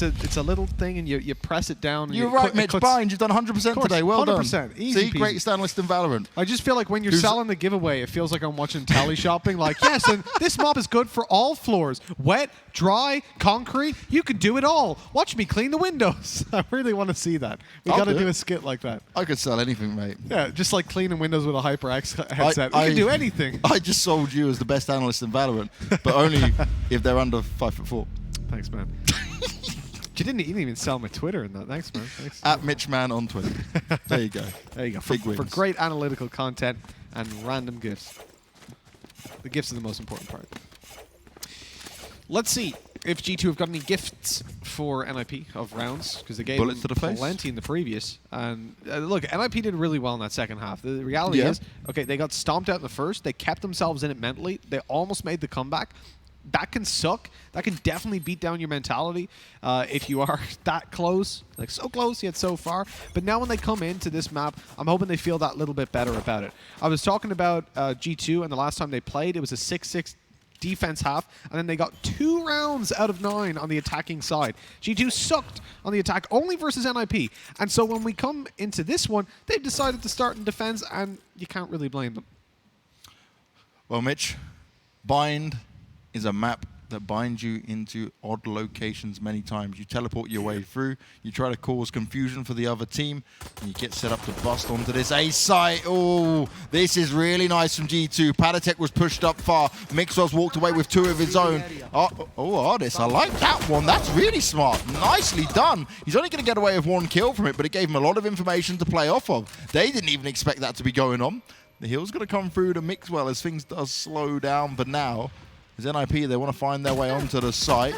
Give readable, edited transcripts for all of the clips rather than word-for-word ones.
It's a little thing, and you press it down. And You're right, Mitch. Bind, you've done 100% today. Well 100%. done. Easy See, peasy. greatest analyst in Valorant. I just feel like when you're selling the giveaway, it feels like I'm watching tally shopping. Like, yes, and this mob is good for all floors. Wet, dry, concrete, you can do it all. Watch me clean the windows. I really want to see that. We got to do a skit like that. I could sell anything, mate. Yeah, just like cleaning windows with a HyperX headset. We can do anything. I just sold you as the best analyst in Valorant, but only if they're under 5'4". Thanks, man. You didn't even sell my Twitter in that. Thanks, man. Thanks. @MitchMan on Twitter. There you go. There you go. Big For wins. great analytical content and random gifts. The gifts are the most important part. Let's see if G2 have got any gifts for NIP of rounds, because they gave Bullets to the face. plenty in the previous. And look, NIP did really well in that second half. The reality is, okay, they got stomped out in the first. They kept themselves in it mentally. They almost made the comeback. That can suck. That can definitely beat down your mentality if you are that close. Like, so close yet so far. But now when they come into this map, I'm hoping they feel that little bit better about it. I was talking about G2, and the last time they played, it was a 6-6 defense half, and then they got 2 rounds out of 9 on the attacking side. G2 sucked on the attack only versus NIP. And so when we come into this one, they've decided to start in defense, and you can't really blame them. Well, Mitch, Bind is a map that binds you into odd locations many times. You teleport your way through, you try to cause confusion for the other team, and you get set up to bust onto this A site. Oh, this is really nice from G2. Padatek was pushed up far. Mixos walked away with 2 of his own. Artis, I like that one. That's really smart. Nicely done. He's only going to get away with 1 kill from it, but it gave him a lot of information to play off of. They didn't even expect that to be going on. The heal's going to come through to Mixwell as things does slow down, but now as NIP, they want to find their way onto the site.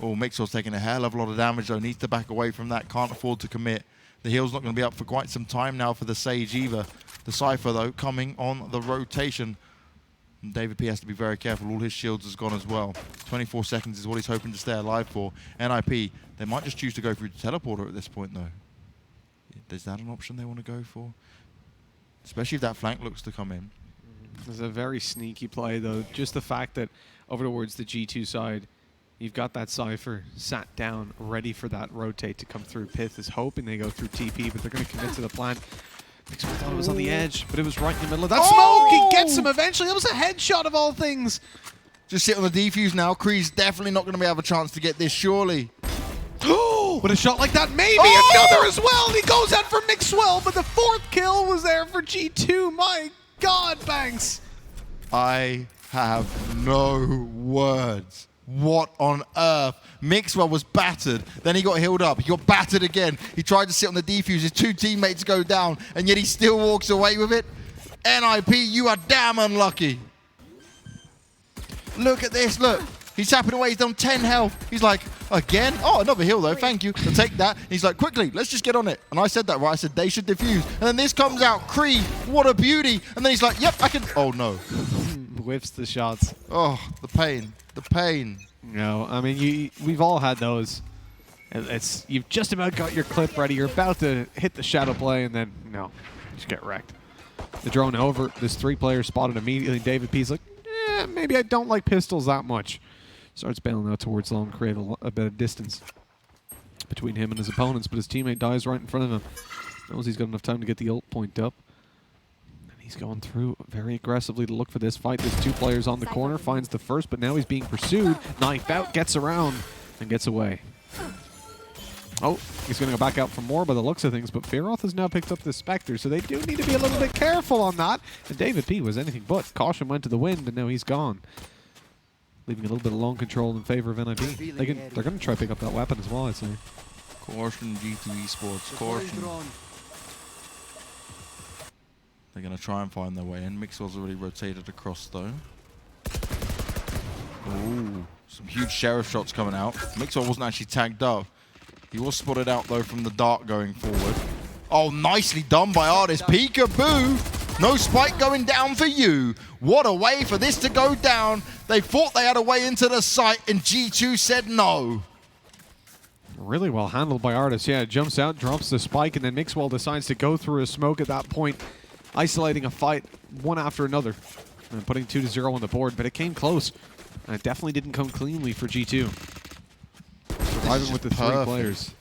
Oh, Mixwell's taking a hell of a lot of damage, though. Needs to back away from that. Can't afford to commit. The heal's not going to be up for quite some time now for the Sage either. The Cypher, though, coming on the rotation. And David P has to be very careful. All his shields has gone as well. 24 seconds is what he's hoping to stay alive for. NIP, they might just choose to go through the teleporter at this point, though. Is that an option they want to go for? Especially if that flank looks to come in. It's a very sneaky play, though. Just the fact that over towards the G2 side, you've got that Cypher sat down, ready for that rotate to come through. Pith is hoping they go through TP, but they're going to commit to the plan. Mixwell thought it was on the edge, but it was right in the middle of that smoke. He gets him eventually. That was a headshot of all things. Just sit on the defuse now. Kree's definitely not going to have a chance to get this, surely. With a shot like that, maybe another as well. He goes out for Mixwell, but the 4th kill was there for G2. My God, Banks. I have no words. What on earth? Mixwell was battered. Then he got healed up. He got battered again. He tried to sit on the defuse. His 2 teammates go down, and yet he still walks away with it. NIP, you are damn unlucky. Look at this, look. He's tapping away. He's done 10 health. He's like, again? Oh, another heal, though. Thank you. I'll take that. He's like, quickly, let's just get on it. And I said that, right? I said they should defuse. And then this comes out. Kree, what a beauty. And then he's like, yep, I can. Oh, no. Whiffs the shots. Oh, the pain. The pain. No, I mean, we've all had those. You've just about got your clip ready. You're about to hit the shadow play, and then, no, you just get wrecked. The drone over. This 3 players spotted immediately. David P's like, maybe I don't like pistols that much. Starts bailing out towards long, create a bit of distance between him and his opponents, but his teammate dies right in front of him. Knows he's got enough time to get the ult point up. And he's going through very aggressively to look for this fight. There's 2 players on the corner, finds the first, but now he's being pursued. Knife out, gets around, and gets away. Oh, he's going to go back out for more by the looks of things, but Fearoth has now picked up the Spectre, so they do need to be a little bit careful on that. And David P was anything but. Caution went to the wind, and now he's gone. Leaving a little bit of long control in favor of NIP. They're going to try to pick up that weapon as well, I'd say. Caution, G2 Esports. Caution. They're going to try and find their way in. Mixwell's already rotated across, though. Ooh, some huge sheriff shots coming out. Mixwell wasn't actually tagged up. He was spotted out, though, from the dark going forward. Oh, nicely done by Artis. Peekaboo! No spike going down for you. What a way for this to go down. They thought they had a way into the site, and G2 said no. Really well handled by Artis. Yeah, jumps out, drops the spike, and then Mixwell decides to go through a smoke at that point, isolating a fight one after another, and putting 2-0 on the board. But it came close, and it definitely didn't come cleanly for G2. Driving with the three players.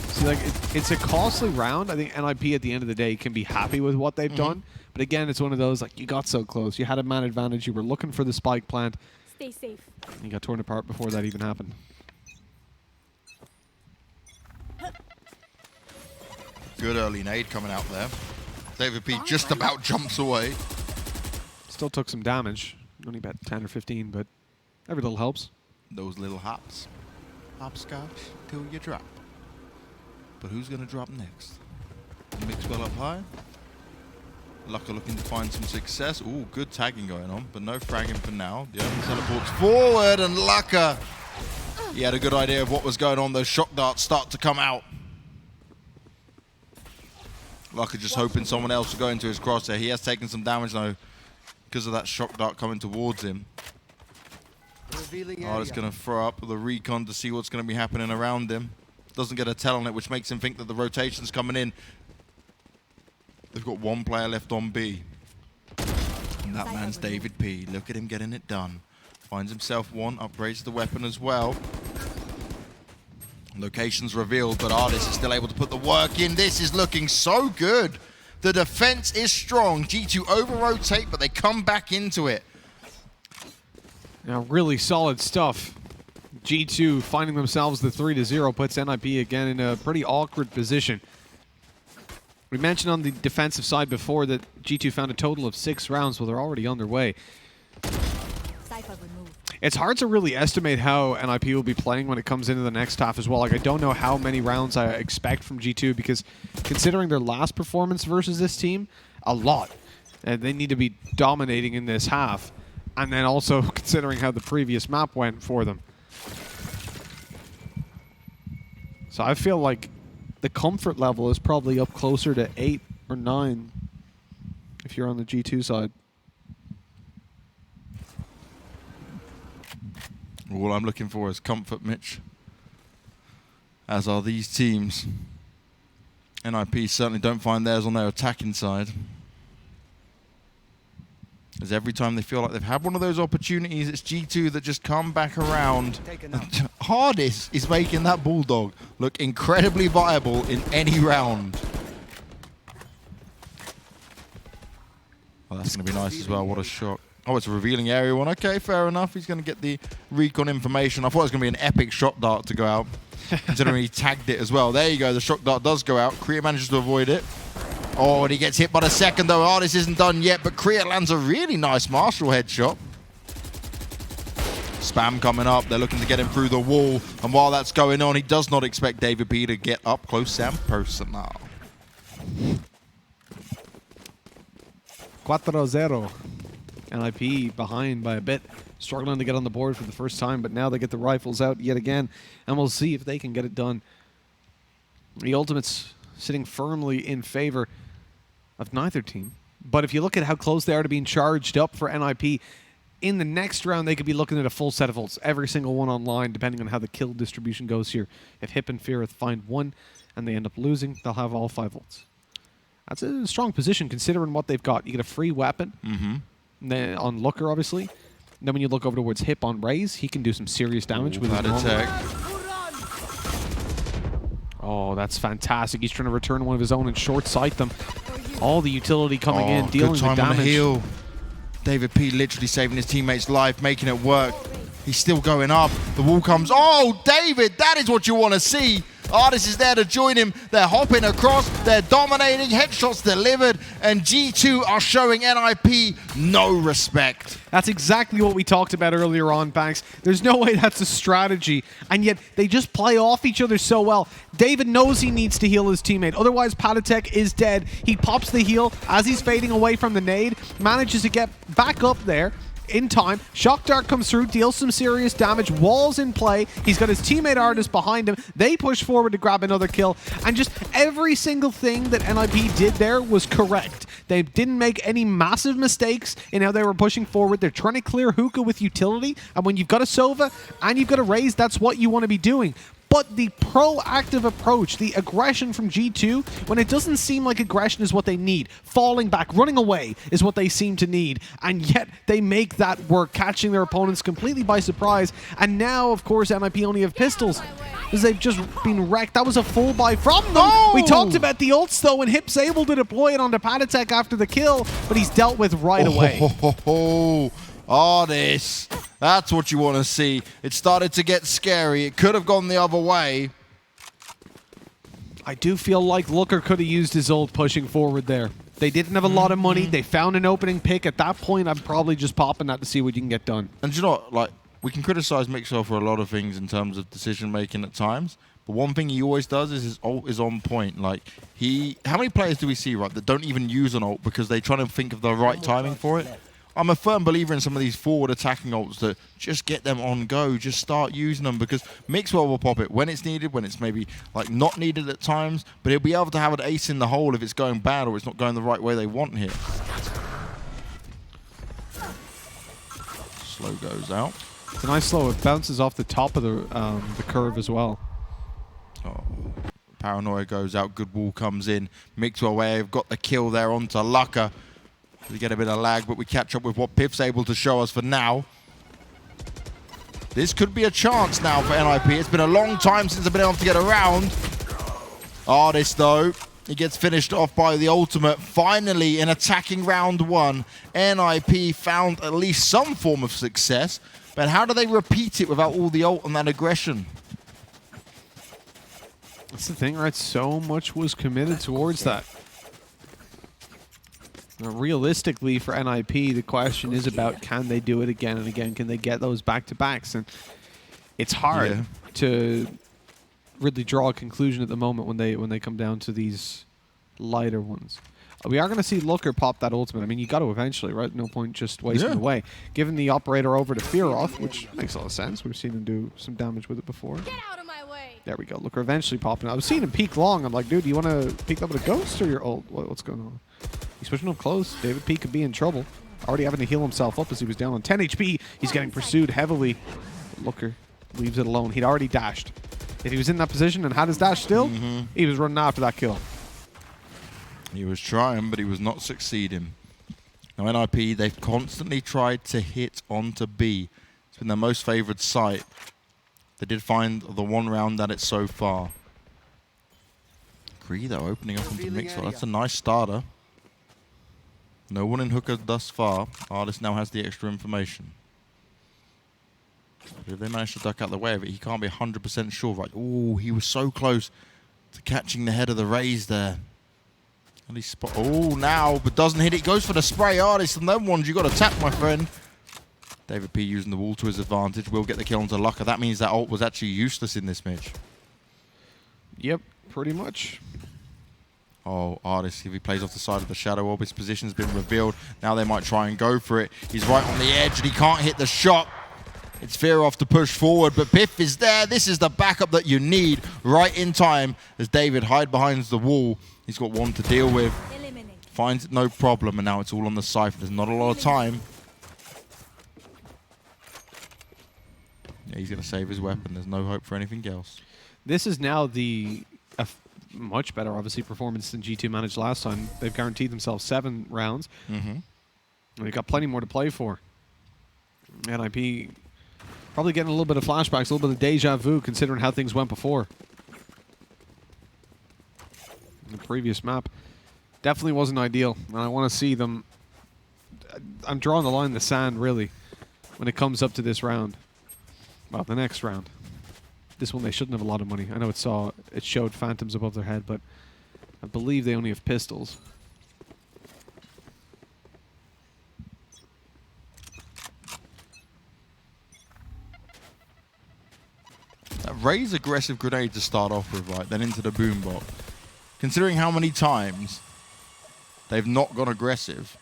See, like, it's a costly round. I think NIP at the end of the day can be happy with what they've done. But again, it's one of those, like, you got so close. You had a man advantage. You were looking for the spike plant. Stay safe. You got torn apart before that even happened. Good early nade coming out there. David P just about jumps away. Still took some damage. Only about 10 or 15, but every little helps. Those little hops. Hopscotch till you drop. But who's going to drop next? Mixwell up high. Lucker looking to find some success. Ooh, good tagging going on, but no fragging for now. The Omen teleports forward, and Lucker, he had a good idea of what was going on. Those shock darts start to come out. Lucker just hoping someone else will go into his crosshair. He has taken some damage though because of that shock dart coming towards him. Artist going to throw up the recon to see what's going to be happening around him. Doesn't get a tell on it, which makes him think that the rotation's coming in. They've got one player left on B. And that man's David P. Look at him getting it done. Finds himself one, upgrades the weapon as well. Location's revealed, but Artist is still able to put the work in. This is looking so good. The defense is strong. G2 over-rotate, but they come back into it. Now, really solid stuff. G2 finding themselves the 3-0 puts NIP again in a pretty awkward position. We mentioned on the defensive side before that G2 found a total of 6 rounds, well, they're already underway. It's hard to really estimate how NIP will be playing when it comes into the next half as well. Like, I don't know how many rounds I expect from G2 because considering their last performance versus this team, a lot. And they need to be dominating in this half. And then also considering how the previous map went for them. So I feel like the comfort level is probably up closer to 8 or 9 if you're on the G2 side. All I'm looking for is comfort, Mitch. As are these teams. NIP certainly don't find theirs on their attacking side. As every time they feel like they've had one of those opportunities, it's G2 that just come back around. Hardest is making that Bulldog look incredibly viable in any round. Well, that's going to be nice as well. What a shock. Oh, it's a revealing area one. Okay, fair enough. He's going to get the recon information. I thought it was going to be an epic shock dart to go out, considering he tagged it as well. There you go. The shock dart does go out. Kriya manages to avoid it. Oh, and he gets hit by the second, though. Artist isn't done yet, but Kriya lands a really nice Marshall headshot. Spam coming up. They're looking to get him through the wall. And while that's going on, he does not expect David P to get up close and personal. 4-0. NIP behind by a bit, struggling to get on the board for the first time, but now they get the rifles out yet again, and we'll see if they can get it done. The Ultimates sitting firmly in favor of neither team, but if you look at how close they are to being charged up for NIP, in the next round they could be looking at a full set of ults, every single one online, depending on how the kill distribution goes here. If Hip and Feareth find one and they end up losing, they'll have all 5 ults. That's a strong position considering what they've got. You get a free weapon. Then on Looker, obviously. Then when you look over towards Hip on Raze, he can do some serious damage with that attack. Oh, that's fantastic. He's trying to return one of his own and short sight them. All the utility coming in, dealing good time the damage. On the heel. David P literally saving his teammate's life, making it work. He's still going up. The wall comes. Oh, David, that is what you want to see. Artist is there to join him. They're hopping across. They're dominating. Headshots delivered. And G2 are showing NIP no respect. That's exactly what we talked about earlier on, Banks. There's no way that's a strategy. And yet they just play off each other so well. David knows he needs to heal his teammate. Otherwise, Patatek is dead. He pops the heal as he's fading away from the nade. Manages to get back up there in time. Shock Dart comes through, deals some serious damage. Walls in play. He's got his teammate Artist behind him. They push forward to grab another kill. And just every single thing that NIP did there was correct. They didn't make any massive mistakes in how they were pushing forward. They're trying to clear hookah with utility. And when you've got a Sova and you've got a Raze, that's what you want to be doing. but the proactive approach, the aggression from G2, when it doesn't seem like aggression is what they need, falling back, running away is what they seem to need, and yet they make that work, catching their opponents completely by surprise. And now, of course, NIP only have pistols, because they've just been wrecked. That was a full buy from them. Oh! We talked about the ults, though, and Hip's able to deploy it onto Patatek after the kill, but he's dealt with right away. This. That's what you want to see. It started to get scary. It could have gone the other way. I do feel like Looker could have used his ult pushing forward there. They didn't have a lot of money. They found an opening pick. At that point, I'm probably just popping that to see what you can get done. And you know what? Like, we can criticize Mixwell for a lot of things in terms of decision making at times. But one thing he always does is his ult is on point. Like, how many players do we see, right, that don't even use an ult because they're trying to think of the right timing for it? I'm a firm believer in some of these forward attacking ults that just get them on go, just start using them, because Mixwell will pop it when it's needed, when it's maybe like not needed at times, but he'll be able to have an ace in the hole if it's going bad or it's not going the right way they want here. Slow goes out. It's a nice slow. It bounces off the top of the curve as well. Oh, Paranoia goes out. Good wall comes in. Mixwell have got the kill there onto Lucka. We get a bit of lag, but we catch up with what Piff's able to show us for now. This could be a chance now for NIP. It's been a long time since they've been able to get around. Artist, though, he gets finished off by the ultimate. Finally, in attacking round one, NIP found at least some form of success. But how do they repeat it without all the ult and that aggression? That's the thing, right? So much was committed towards that. Now, realistically, for NIP, the question is about can they do it again and again? Can they get those back-to-backs? And it's hard to really draw a conclusion at the moment when they come down to these lighter ones. We are going to see Looker pop that ultimate. I mean, you got to eventually, right? No point just wasting away. Giving the operator over to Fearoth, which makes a lot of sense. We've seen him do some damage with it before. Get out of my way. There we go. Looker eventually popping. I was seeing him peek long. I'm like, dude, do you want to peek up with a ghost or your ult? What's going on? He's pushing up close. David P could be in trouble. Already having to heal himself up as he was down on 10 HP. He's getting pursued heavily. Looker leaves it alone. He'd already dashed. If he was in that position and had his dash still, he was running after that kill. He was trying, but he was not succeeding. Now, NIP, they've constantly tried to hit onto B. It's been their most favored site. They did find the one round at it so far. Kree, though, opening up into Mixwell. That's a nice starter. No one in Hooker thus far. Artist now has the extra information. But if they manage to duck out the way of it, he can't be 100% sure, right? Ooh, he was so close to catching the head of the raise there. And he now, but doesn't hit it. Goes for the spray. Artist, and them ones you got to tap, my friend. David P using the wall to his advantage. Will get the kill onto Lucka. That means that ult was actually useless in this match. Yep, pretty much. Oh, Artist, if he plays off the side of the Shadow Orb, his position's been revealed. Now they might try and go for it. He's right on the edge, and he can't hit the shot. It's Fearoth to push forward, but Piff is there. This is the backup that you need right in time as David hide behind the wall. He's got one to deal with. Finds it no problem, and now it's all on the Cypher. There's not a lot of time. Yeah, he's going to save his weapon. There's no hope for anything else. This is now the much better, obviously, performance than G2 managed last time. They've guaranteed themselves 7 rounds. And they've got plenty more to play for. NIP probably getting a little bit of flashbacks, a little bit of deja vu, considering how things went before. The previous map definitely wasn't ideal, and I want to see them. I'm drawing the line in the sand, really, when it comes up to this round. Well, the next round. This one, they shouldn't have a lot of money. I know it showed phantoms above their head, but I believe they only have pistols. That Ray's aggressive grenade to start off with, right, then into the boombot. Considering how many times they've not gone aggressive,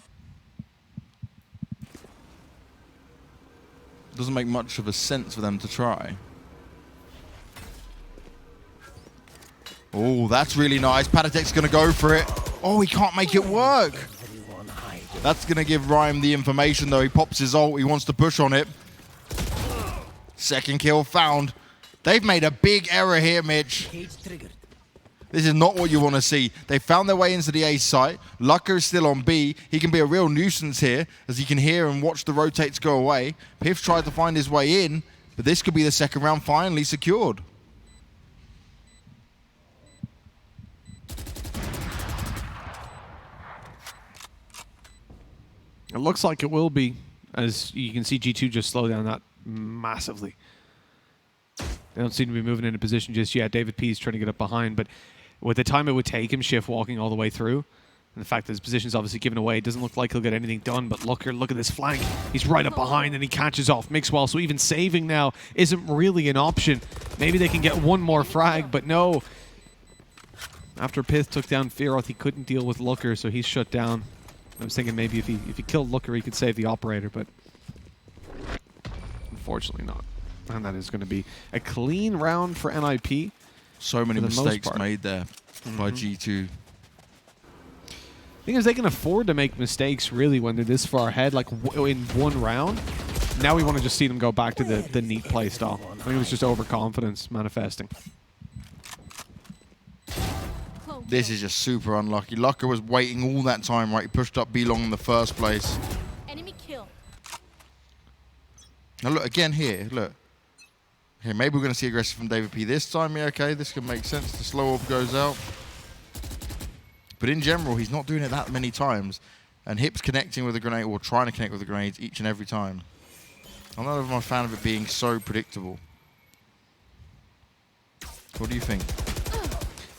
doesn't make much of a sense for them to try. Oh, that's really nice. Patatek's going to go for it. Oh, he can't make it work. That's going to give Rhyme the information, though. He pops his ult. He wants to push on it. Second kill found. They've made a big error here, Mitch. This is not what you want to see. They found their way into the A site. Lucker is still on B. He can be a real nuisance here, as you can hear and watch the rotates go away. Piff tried to find his way in, but this could be the second round finally secured. It looks like it will be, as you can see G2 just slow down that massively. They don't seem to be moving into position just yet. David P is trying to get up behind, but with the time it would take him, Schiff walking all the way through, and the fact that his position's obviously given away, it doesn't look like he'll get anything done, but look at this flank. He's right up behind, and he catches off Mixwell, so even saving now isn't really an option. Maybe they can get one more frag, but no. After Pith took down Fearoth, he couldn't deal with Looker, so he's shut down. I was thinking maybe if he killed Looker, he could save the operator, but unfortunately not. And that is going to be a clean round for NIP. So many mistakes made there by G2. Thing is, they can afford to make mistakes, really, when they're this far ahead, like in one round. Now we want to just see them go back to the neat play style. I think it was just overconfidence manifesting. This is just super unlucky. Lucker was waiting all that time, right? He pushed up B long in the first place. Enemy kill. Now look, again here, look. Okay, maybe we're going to see aggressive from David P this time. Yeah, okay, this can make sense. The slow orb goes out. But in general, he's not doing it that many times. And Hip's connecting with a grenade, or trying to connect with the grenades each and every time. I'm not a fan of it being so predictable. What do you think?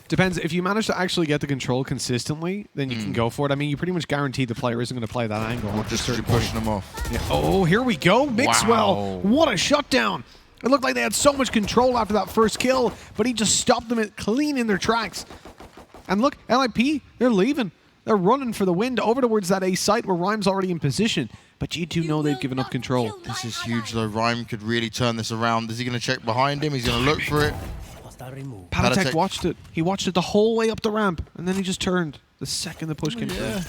Depends. If you manage to actually get the control consistently, then you can go for it. I mean, you pretty much guarantee the player isn't going to play that angle. Or just you're pushing them off. Yeah. Oh, here we go. Mixwell. Wow. What a shutdown. It looked like they had so much control after that first kill, but he just stopped them clean in their tracks. And look, LIP, they're leaving. They're running for the wind over towards that A site where Rhyme's already in position. But G2 know they've given up control. This is huge, though. Rhyme could really turn this around. Is he going to check behind him? He's going to look for it. Patatek watched it. He watched it the whole way up the ramp, and then he just turned the second the push came through.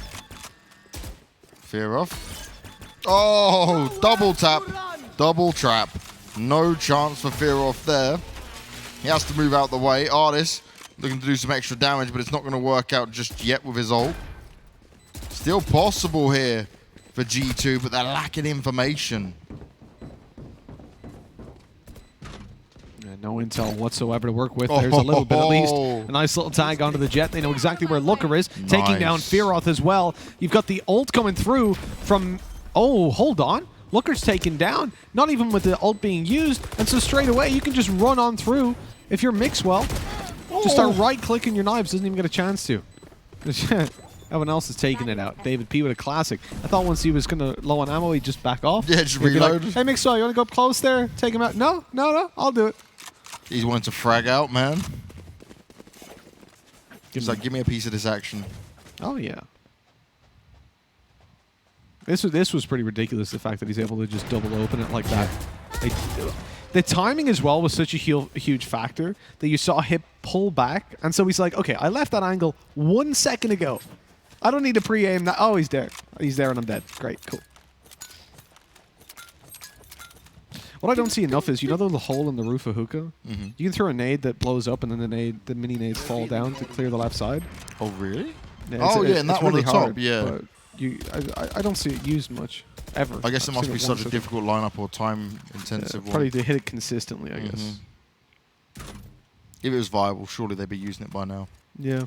Fearoth. Oh, double tap. Double trap. No chance for Fearoth there. He has to move out the way. Artis looking to do some extra damage, but it's not going to work out just yet with his ult. Still possible here for G2, but they're lacking information. No intel whatsoever to work with. There's a little bit, at least. A nice little tag onto the Jet. They know exactly where Looker is. Nice. Taking down Fearoth as well. You've got the ult coming through from... Oh, hold on. Looker's taken down. Not even with the ult being used. And so straight away, you can just run on through. If you're Mixwell, just start right-clicking your knives. Doesn't even get a chance to. Everyone else is taking it out. David P with a classic. I thought once he was going to low on ammo, he'd just back off. Yeah, just reload. Like, hey, Mixwell, you want to go up close there? Take him out? No, I'll do it. He's wanting to frag out, man. He's like, give me a piece of this action. Oh, yeah. This was pretty ridiculous, the fact that he's able to just double open it like that. The timing as well was such a huge factor that you saw Hip pull back. And so he's like, okay, I left that angle 1 second ago. I don't need to pre-aim that. Oh, he's there. He's there and I'm dead. Great, cool. What I don't see enough is, you know the hole in the roof of Hookah? You can throw a nade that blows up and then the mini nades fall down to clear the left side. Oh, really? Yeah, and that one really at the top, hard, yeah. But I don't see it used much, ever. I guess it I've must seen be it such once a difficult lineup or time-intensive one. Probably to hit it consistently, I guess. If it was viable, surely they'd be using it by now. Yeah.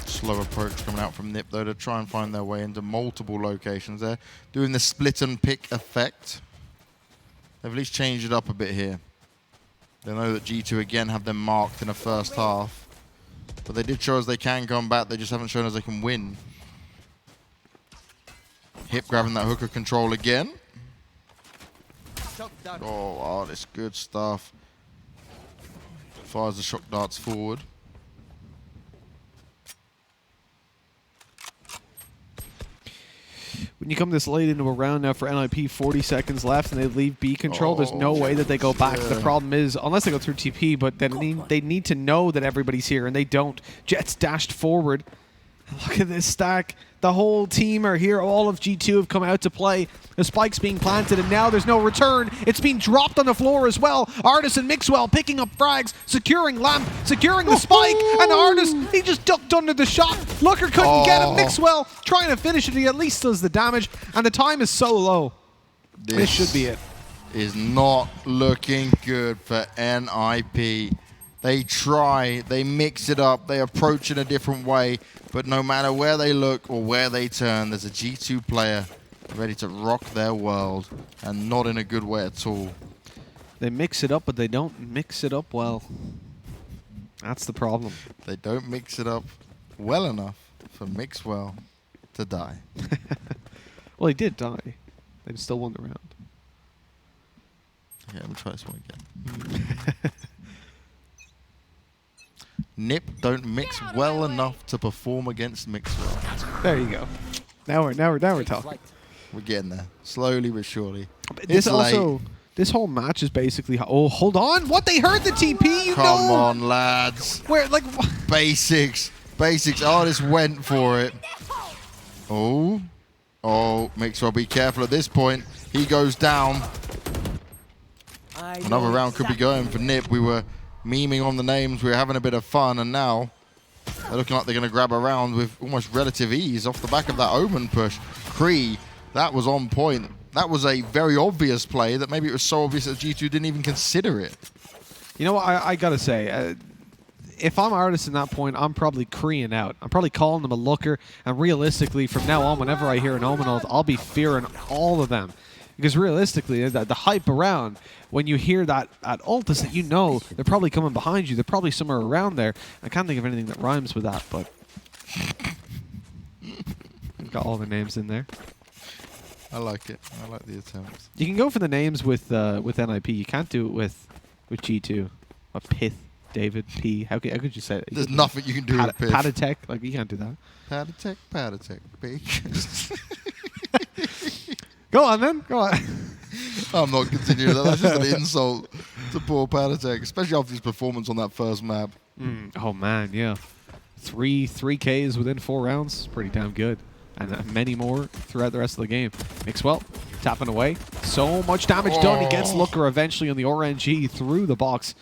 Slow approach coming out from Nip, though, to try and find their way into multiple locations there. Doing the split and pick effect. They've at least changed it up a bit here. They know that G2 again have them marked in the first half. But they did show us they can come back. They just haven't shown us they can win. Hip grabbing that Hooker control again. Oh, that's good stuff. Fires the shock darts forward. When you come this late into a round now for NIP, 40 seconds left, and they leave B control, there's no way that they go back. The problem is, unless they go through TP, but then they need to know that everybody's here, and they don't. Jets dashed forward. Look at this stack. The whole team are here. All of G2 have come out to play. The spike's being planted, and now there's no return. It's being dropped on the floor as well. Artis and Mixwell picking up frags, securing Lamp, securing the spike, and Artis, he just ducked under the shot. Looker couldn't get him. Mixwell trying to finish it. He at least does the damage, and the time is so low. This should be it. Is not looking good for NIP. They try, they mix it up, they approach in a different way, but no matter where they look or where they turn, there's a G2 player ready to rock their world, and not in a good way at all. They mix it up, but they don't mix it up well. That's the problem. They don't mix it up well enough for Mixwell to die. Well, he did die. They still won the round. Yeah, we'll try this one again. Nip don't mix well enough to perform against Mixwell. There you go. Now we're talking. We're getting there, slowly but surely. This also, this whole match is basically. Oh, hold on! What, they heard the TP? You Come know? on, lads. Where, like? Basics. Artist went for it. Oh, Mixwell, be careful at this point. He goes down. Another round could be going for Nip. We were memeing on the names. We were having a bit of fun, and now they're looking like they're going to grab a round with almost relative ease off the back of that Omen push. Kree, that was on point. That was a very obvious play that maybe it was so obvious that G2 didn't even consider it. You know what? I got to say, if I'm Artist in that point, I'm probably Kreeing out. I'm probably calling them a looker, and realistically, from now on, whenever I hear an Omen ult, I'll be fearing all of them. Because realistically, the hype around when you hear that ult is that you know they're probably coming behind you. They're probably somewhere around there. I can't think of anything that rhymes with that, but got all the names in there. I like it. I like the attempts. You can go for the names with NIP. You can't do it with G2. A Pith, David, P. How could you say it? There's nothing you can do with Pith. Patatech, like you can't do that. Patatech, big. Go on then. Go on. I'm not continuing that. That's just an insult to poor Patatech, especially after his performance on that first map. Oh man, yeah. Three Ks within 4 rounds. Pretty damn good. And many more throughout the rest of the game. Mixwell tapping away. So much damage done. He gets Looker eventually on the RNG through the box.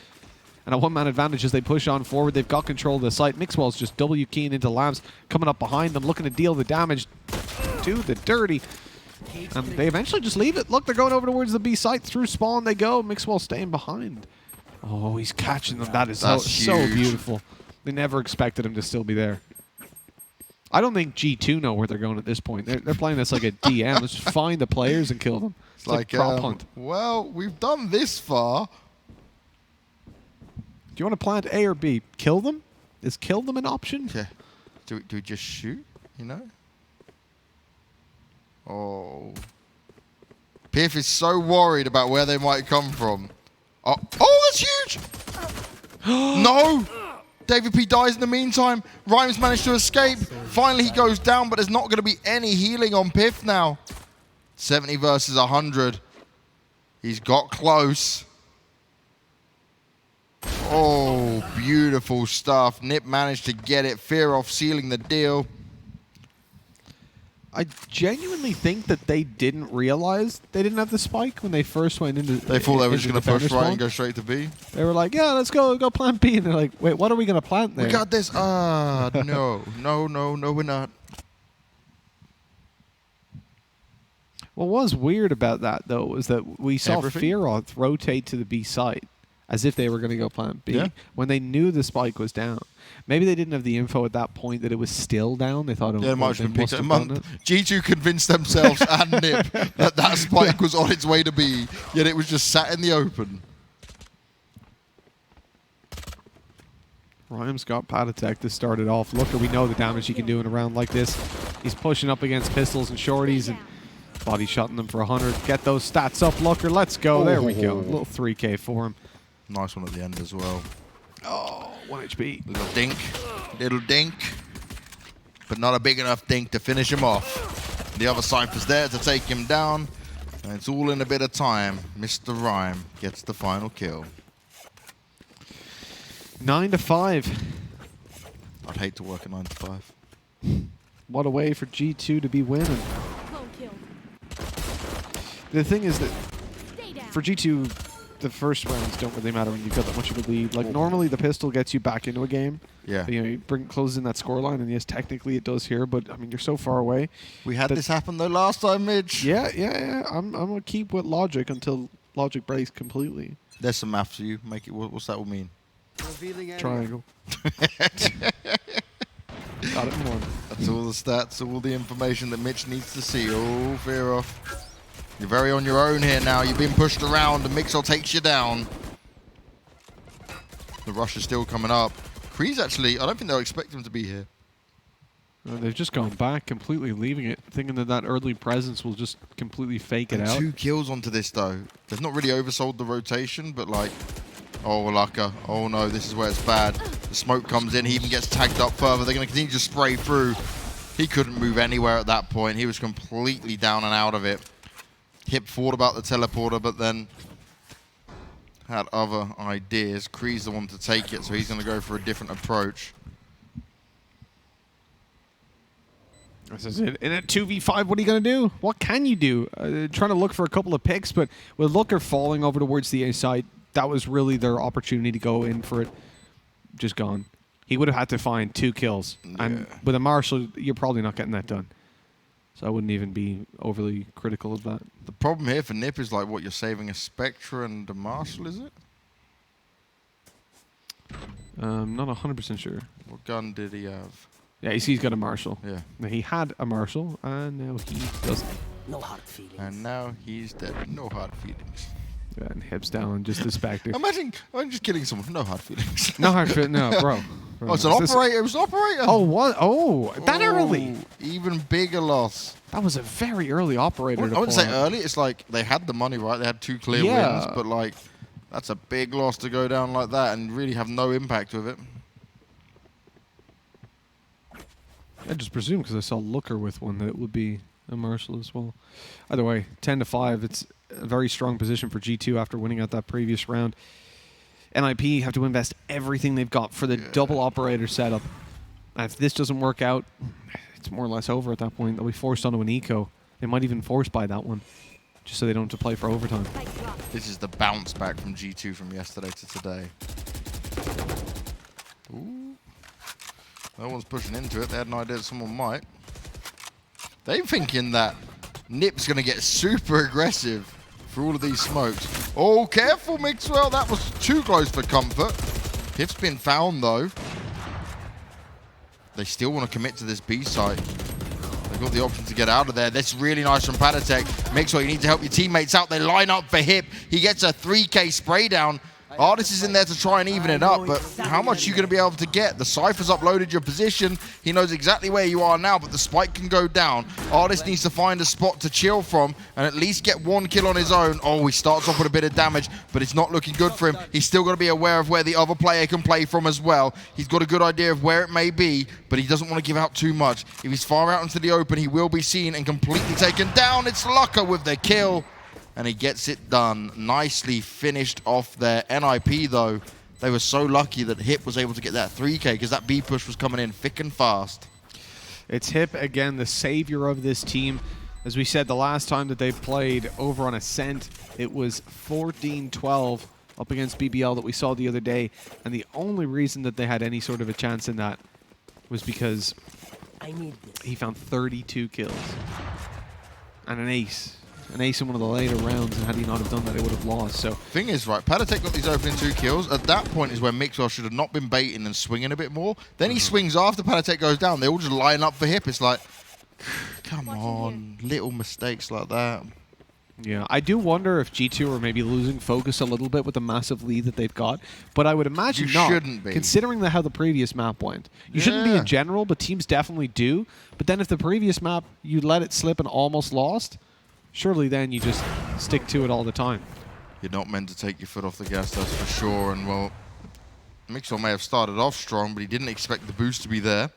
And a one-man advantage as they push on forward. They've got control of the site. Mixwell's just W keying into Labs, coming up behind them, looking to deal the damage to the dirty. And they eventually just leave it. Look, they're going over towards the B site. Through spawn they go. Mixwell staying behind. Oh, he's catching them. That is so beautiful. They never expected him to still be there. I don't think G2 know where they're going at this point. They're playing this like a DM. Let's just find the players and kill them. It's like prop hunt. Well, we've done this far. Do you want to plant A or B? Kill them? Is kill them an option? Yeah. Do we just shoot, you know? Oh. Piff is so worried about where they might come from. Oh, that's huge! No! David P dies in the meantime. Rhymes managed to escape. Finally, he goes down, but there's not going to be any healing on Piff now. 70 versus 100. He's got close. Oh, beautiful stuff. Nip managed to get it. Fear off, sealing the deal. I genuinely think that they didn't realize they didn't have the spike when they first went into. They thought they were just going to push right and go straight to B. They were like, "Yeah, let's go plant B," and they're like, "Wait, what are we going to plant there?" We got this. No, we're not. What was weird about that though was that we saw Fearoth rotate to the B site as if they were going to go plant B when they knew the spike was down. Maybe they didn't have the info at that point that it was still down. They thought it might have been picked up. G2 convinced themselves and Nip that spike was on its way to B, yet it was just sat in the open. Rhymes got Patatech to start it off. Looker, we know the damage he can do in a round like this. He's pushing up against pistols and shorties and body shotting them for 100. Get those stats up, Looker. Let's go. There we go. A little 3K for him. Nice one at the end as well. Oh, 1 HP. Little dink. But not a big enough dink to finish him off. The other Cypher's there to take him down. And it's all in a bit of time. Mr. Rhyme gets the final kill. 9-5. I'd hate to work at 9 to 5. What a way for G2 to be winning. Clone kill. The thing is that Stay down. for G2, the first rounds don't really matter when you've got that much of a lead. Like normally the pistol gets you back into a game. Yeah. You know, you closes in that scoreline, and yes, technically it does here, but I mean, you're so far away. We had this happen though last time, Mitch. Yeah. I'm gonna keep with logic until logic breaks completely. There's some math for you. Make it. What's that all mean? Triangle. Got it in one. That's all the stats, all the information that Mitch needs to see. Oh, fear off. You're very on your own here now. You've been pushed around, and Mixel takes you down. The rush is still coming up. Kree's actually, I don't think they'll expect him to be here. They've just gone back, completely leaving it, thinking that early presence will just completely fake it And out. 2 kills onto this, though. They've not really oversold the rotation, but like, oh, Laka. Oh, no, this is where it's bad. The smoke comes in. He even gets tagged up further. They're going to continue to spray through. He couldn't move anywhere at that point. He was completely down and out of it. Hip thought about the teleporter, but then had other ideas. Kree's the one to take it, so he's going to go for a different approach. This is it. In a 2v5, what are you going to do? What can you do? Trying to look for a couple of picks, but with Looker falling over towards the A side, that was really their opportunity to go in for it. Just gone. He would have had to find 2 kills. Yeah. And with a Marshall, you're probably not getting that done. So I wouldn't even be overly critical of that. The problem here for Nip is like what you're saving a Spectre and a Marshall, is it? Not 100% sure. What gun did he have? Yeah, he's got a Marshall. Yeah. Now, he had a Marshall, and now he doesn't. No hard feelings. And now he's dead. No hard feelings. Yeah, and hips down, just the Spectre. Imagine, I'm just killing someone. No hard feelings. No hard feelings, no, bro. Oh, it's an operator. It was an operator. Oh, what? Oh, that early. Even bigger loss. That was a very early operator. I wouldn't say early. It's like they had the money, right? They had 2 clear wins, but like that's a big loss to go down like that and really have no impact with it. I just presume because I saw Looker with one that it would be a Marshall as well. Either way, 10-5. It's a very strong position for G2 after winning out that previous round. NIP have to invest everything they've got for the double operator setup. And if this doesn't work out, it's more or less over at that point. They'll be forced onto an eco. They might even force buy that one, just so they don't have to play for overtime. This is the bounce back from G2 from yesterday to today. Ooh. No one's pushing into it. They had an idea that someone might. They're thinking that Nip's going to get super aggressive for all of these smokes. Oh, careful, Mixwell. That was too close for comfort. Piff's been found, though. They still want to commit to this B site. They've got the option to get out of there. That's really nice from Patatek. Mixwell, you need to help your teammates out. They line up for Hip. He gets a 3K spray down. Artist is in there to try and even it up, but how much are you going to be able to get? The Cypher's uploaded your position. He knows exactly where you are now, but the spike can go down. Artist needs to find a spot to chill from and at least get 1 kill on his own. Oh, he starts off with a bit of damage, but it's not looking good for him. He's still got to be aware of where the other player can play from as well. He's got a good idea of where it may be, but he doesn't want to give out too much. If he's far out into the open, he will be seen and completely taken down. It's Laka with the kill. And he gets it done. Nicely finished off there. NIP, though, they were so lucky that Hip was able to get that 3K because that B push was coming in thick and fast. It's Hip, again, the savior of this team. As we said, the last time that they played over on Ascent, it was 14-12 up against BBL that we saw the other day. And the only reason that they had any sort of a chance in that was because he found 32 kills and an ace. An ace in one of the later rounds, and had he not have done that, they would have lost. So, thing is, right, Patatek got these opening 2 kills. At that point is where Mixwell should have not been baiting and swinging a bit more. Then he swings after Patatek goes down. They all just line up for Hip. It's like, come on, little mistakes like that. Yeah, I do wonder if G2 are maybe losing focus a little bit with the massive lead that they've got, but I would imagine you not, shouldn't be. Considering how the previous map went. You shouldn't be in general, but teams definitely do. But then if the previous map, you let it slip and almost lost, surely then you just stick to it all the time. You're not meant to take your foot off the gas, that's for sure. And, well, Mixwell may have started off strong, but he didn't expect the boost to be there.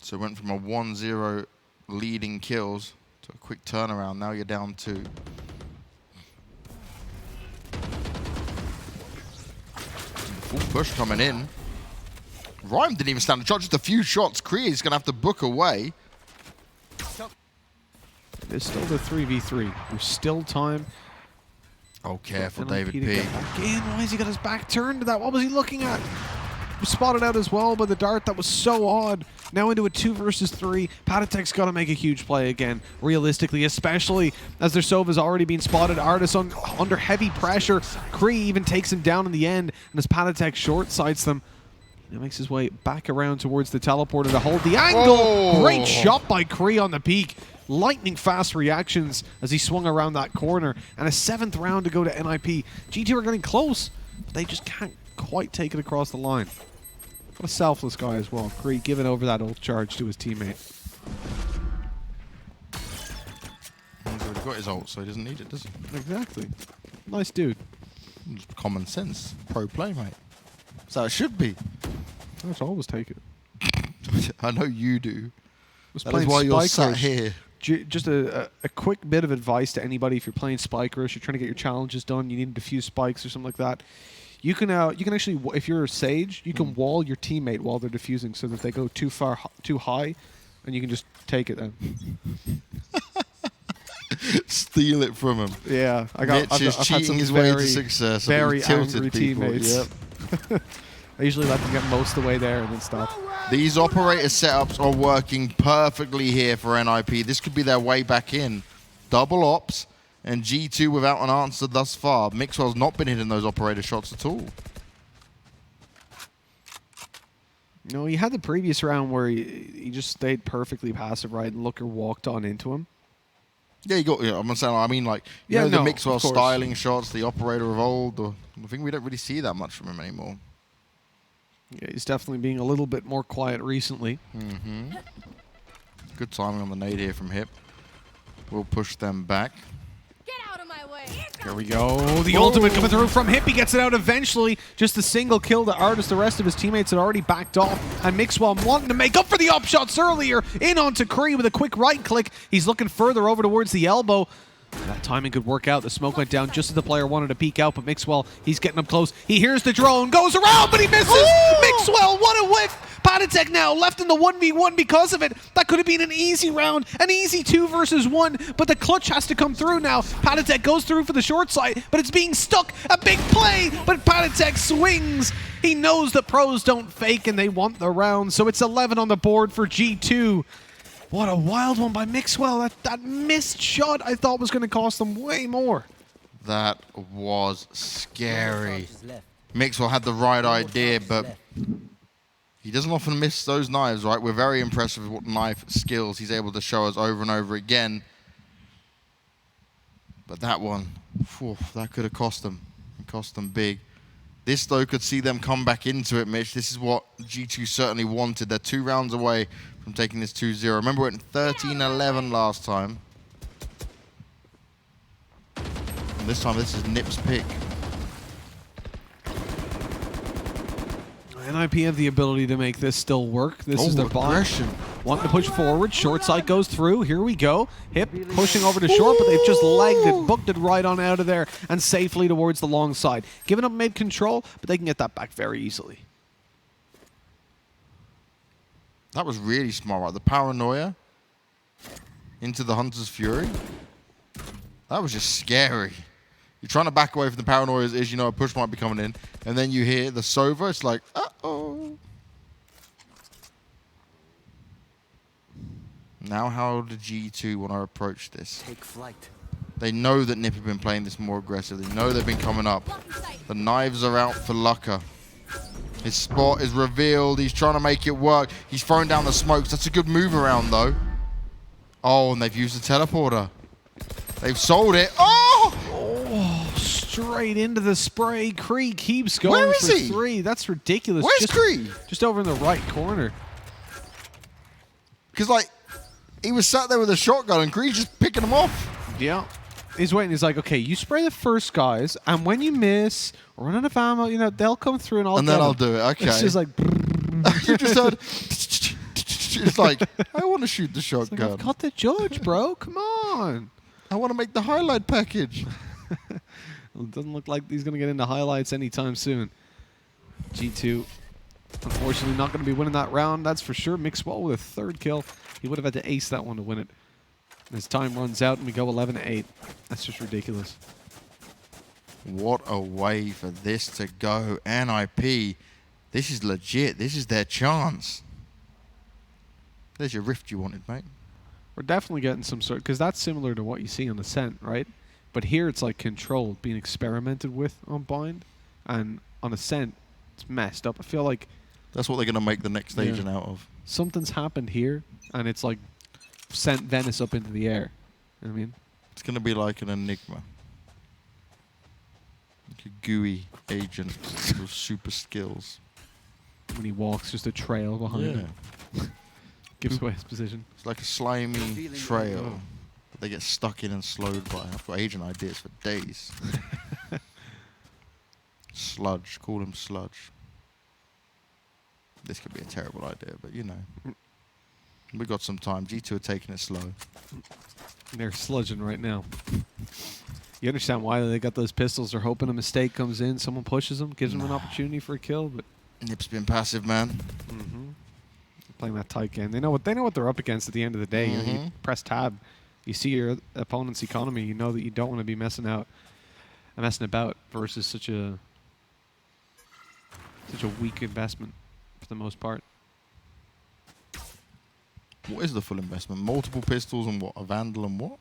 So it went from a 1-0 leading kills to a quick turnaround. Now you're down 2. Full push coming in. Rhyme didn't even stand a shot, just a few shots. Kree is going to have to book away. There's still the 3v3. There's still time. Oh, careful, NIP David to P. get back in. Why has he got his back turned to that? What was he looking at? Was spotted out as well by the dart. That was so odd. Now into a 2 versus 3. Patatek's got to make a huge play again, realistically, especially as their Sova's already been spotted. Artis under heavy pressure. Kree even takes him down in the end, and as Patatek short sights them, he makes his way back around towards the teleporter to hold the angle. Oh. Great shot by Kree on the peak. Lightning fast reactions as he swung around that corner, and a 7th round to go to NIP. G2 are getting close, but they just can't quite take it across the line. What a selfless guy as well. Kree giving over that ult charge to his teammate. He's already got his ult, so he doesn't need it, does he? Exactly. Nice dude. Just common sense. Pro play, mate. So it should be. Let's always take it. I know you do. Was That is playing why you're Spike sat Rush. here. Just a quick bit of advice to anybody if you're playing Spike Rush, you're trying to get your challenges done, you need to defuse spikes or something like that. You can actually, if you're a Sage, you can wall your teammate while they're defusing so that they go too high, and you can just take it then. Steal it from him. Yeah, Mitch is cheating his way to success. Very Tilted angry people. teammates. Yep. I usually let them get most of the way there and then stop. These operator setups are working perfectly here for NIP. This could be their way back in. Double ops and G2 without an answer thus far. Mixwell's not been hitting those operator shots at all. No, he had the previous round where he just stayed perfectly passive, right, and Looker walked on into him. Yeah, you got. Yeah, I'm saying. I mean, like, you Yeah, know, the no, Mixwell of course. styling shots, the operator of old. I think we don't really see that much from him anymore. Yeah, he's definitely being a little bit more quiet recently. Good timing on the nade here from Hip. We'll push them back. Get out of my way. Here we go. The ultimate coming through from Hip. He gets it out eventually. Just a single kill to Artis. The rest of his teammates had already backed off. And Mixwell wanting to make up for the op shots earlier. In onto Kree with a quick right click. He's looking further over towards the elbow. That timing could work out. The smoke went down just as the player wanted to peek out, but Mixwell, he's getting up close. He hears the drone, goes around, but he misses! Mixwell, what a whiff! Patatek now left in the 1v1 because of it. That could have been an easy round, an easy 2 versus 1, but the clutch has to come through now. Patatek goes through for the short side, but it's being stuck. A big play, but Patatek swings. He knows that pros don't fake and they want the round, so it's 11 on the board for G2. What a wild one by Mixwell. That missed shot I thought was going to cost them way more. That was scary. Mixwell had the right idea, but he doesn't often miss those knives, right? We're very impressed with what knife skills he's able to show us over and over again. But that one, phew, that could have cost them. It cost them big. This, though, could see them come back into it, Mitch. This is what G2 certainly wanted. They're 2 rounds away from taking this 2-0. Remember, we went 13-11 last time. And this time, this is Nip's pick. NIP have the ability to make this still work. This is their aggression. Wanting to push forward. Short side goes through. Here we go. Hip pushing over to short, but they've just legged it, booked it right on out of there and safely towards the long side. Giving up mid-control, but they can get that back very easily. That was really smart, right? The paranoia into the Hunter's Fury. That was just scary. You're trying to back away from the paranoia as you know a push might be coming in, and then you hear the Sova. It's like, uh-oh. Now how do G2 want to approach this? Take flight. They know that Nip have been playing this more aggressive. They know they've been coming up. The knives are out for Lucka. His spot is revealed. He's trying to make it work. He's throwing down the smokes. That's a good move around, though. Oh, and they've used the teleporter. They've sold it. Oh! Oh, straight into the spray. Kree keeps going Where is for he? 3. That's ridiculous. Where's Kree? Just over in the right corner. Because, like, he was sat there with a shotgun and Kree's just picking him off. Yeah. He's waiting. He's like, okay, you spray the first guys, and when you miss or run out of ammo, you know, they'll come through and I'll And get then I'll them. do it. Okay. It's just like, You just heard... It's like, I want to shoot the it's like, shotgun. I've got the judge, bro. Come on. I want to make the highlight package. Well, it doesn't look like he's going to get into highlights anytime soon. G2 Unfortunately, not going to be winning that round, that's for sure. Mixwell with a third kill. He would have had to ace that one to win it. As time runs out and we go 11-8. That's just ridiculous. What a way for this to go. NIP, this is legit. This is their chance. There's your rift you wanted, mate. We're definitely getting some sort, because that's similar to what you see on Ascent, right? But here it's like controlled, being experimented with on Bind. And on Ascent, it's messed up. I feel like that's what they're going to make the next stage out of. Something's happened here, and it's like sent Venice up into the air. You know what I mean? It's going to be like an Enigma. Like a gooey agent with super skills. When he walks, just a trail behind him. Gives away his position. It's like a slimy trail that they get stuck in and slowed by. I've got agent ideas for days. Sludge. Call him Sludge. This could be a terrible idea, but you know. We got some time. G2 are taking it slow. They're sludging right now. You understand why they got those pistols. They're hoping a mistake comes in, someone pushes them, gives them an opportunity for a kill. But Nip's been passive, man. Playing that tight game. They know what they're up against at the end of the day. You know, you press tab, you see your opponent's economy, you know that you don't want to be messing about versus such a weak investment for the most part. What is the full investment? Multiple pistols and what? A Vandal and what?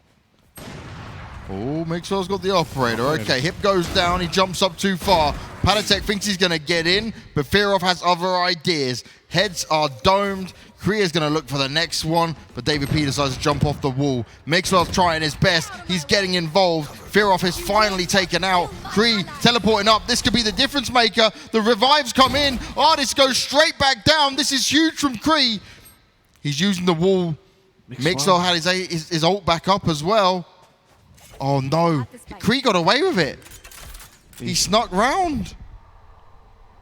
Oh, Mixwell's got the operator. Okay, hip goes down. He jumps up too far. Patatek thinks he's going to get in, but Firov has other ideas. Heads are domed. Korea's going to look for the next one, but David P decides to jump off the wall. Mixwell's trying his best. He's getting involved. Firov is finally taken out. Kree teleporting up. This could be the difference maker. The revives come in. Artist goes straight back down. This is huge from Kree. He's using the wall. Mixwell had his ult back up as well. Oh no, Kree got away with it. He snuck round.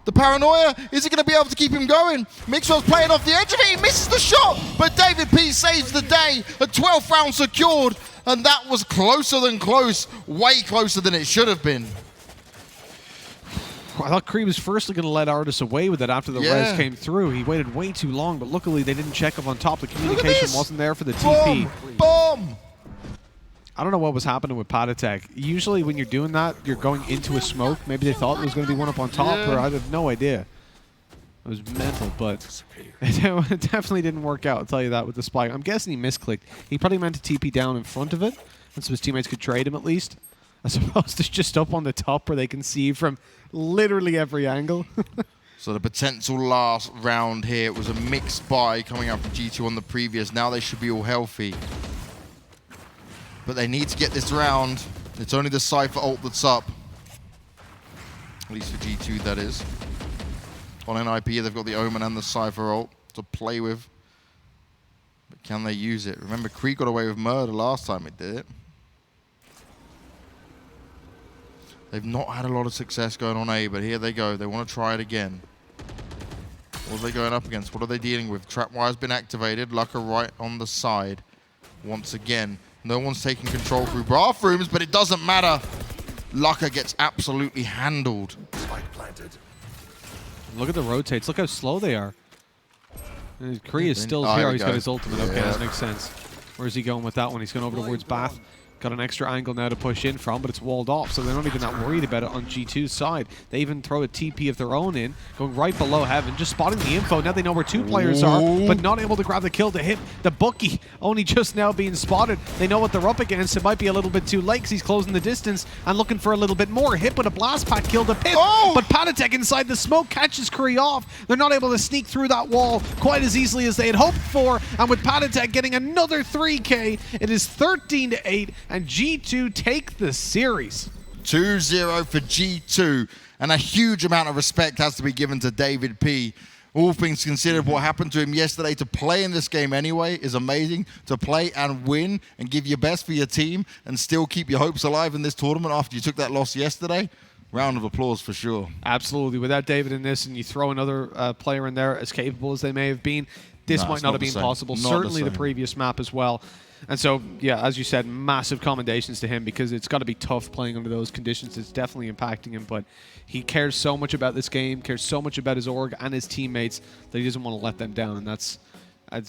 The paranoia, is it going to be able to keep him going? Mixwell's playing off the edge of it, he misses the shot, but David P saves the day. A 12th round secured, and that was closer than close, way closer than it should have been. I thought Kree was firstly going to let Artis away with it after the res came through. He waited way too long, but luckily they didn't check up on top. The communication wasn't there for the TP. Boom! I don't know what was happening with Patatek. Usually when you're doing that, you're going into a smoke. Maybe they thought there was going to be one up on top, or I have no idea. It was mental, but it definitely didn't work out, I'll tell you that, with the spike. I'm guessing he misclicked. He probably meant to TP down in front of it, and so his teammates could trade him at least, as opposed to just up on the top where they can see from literally every angle. So the potential last round here, it was a mixed buy coming out from G2 on the previous. Now they should be all healthy. But they need to get this round. It's only the Cypher ult that's up. At least for G2, that is. On NIP, they've got the Omen and the Cypher ult to play with. But can they use it? Remember, Kree got away with murder last time it did it. They've not had a lot of success going on A, but here they go. They want to try it again. What are they going up against? What are they dealing with? Trapwire's been activated. Lucka right on the side. Once again. No one's taking control through bathrooms, but it doesn't matter. Lucka gets absolutely handled. Spike planted. Look at the rotates. Look how slow they are. Kree is still here. He's got his ultimate. Okay, that makes sense. Where's he going with that one? He's going over towards Bath. Got an extra angle now to push in from, but it's walled off, so they're not even that worried about it on G2's side. They even throw a TP of their own in, going right below Heaven, just spotting the info. Now they know where two players are, but not able to grab the kill to hit the bookie. Only just now being spotted. They know what they're up against. It might be a little bit too late because he's closing the distance and looking for a little bit more. Hit with a blast pack, killed a Pip, but Patatek inside the smoke catches Kree off. They're not able to sneak through that wall quite as easily as they had hoped for, and with Patatek getting another 3K, it is 13-8, and G2 take the series. 2-0 for G2, and a huge amount of respect has to be given to David P. All things considered, what happened to him yesterday, to play in this game anyway is amazing. To play and win and give your best for your team and still keep your hopes alive in this tournament after you took that loss yesterday. Round of applause for sure. Absolutely. Without David in this and you throw another player in there as capable as they may have been, this might not have been possible. Certainly the previous map as well. And so, yeah, as you said, massive commendations to him because it's got to be tough playing under those conditions. It's definitely impacting him, but he cares so much about this game, cares so much about his org and his teammates that he doesn't want to let them down, and that's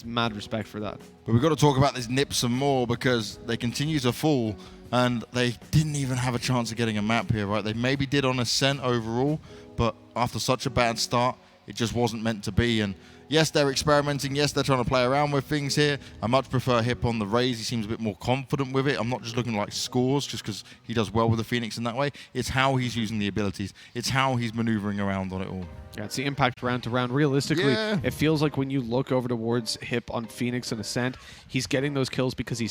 mad respect for that. But we've got to talk about this Nip some more because they continue to fall and they didn't even have a chance of getting a map here, right? They maybe did on Ascent overall, but after such a bad start, it just wasn't meant to be. And yes, they're experimenting. Yes, they're trying to play around with things here. I much prefer Hip on the Raze. He seems a bit more confident with it. I'm not just looking like scores just because he does well with the Phoenix in that way. It's how he's using the abilities. It's how he's maneuvering around on it all. Yeah, it's the impact round to round. Realistically, Yeah. it feels like when you look over towards Hip on Phoenix and Ascent, he's getting those kills because he's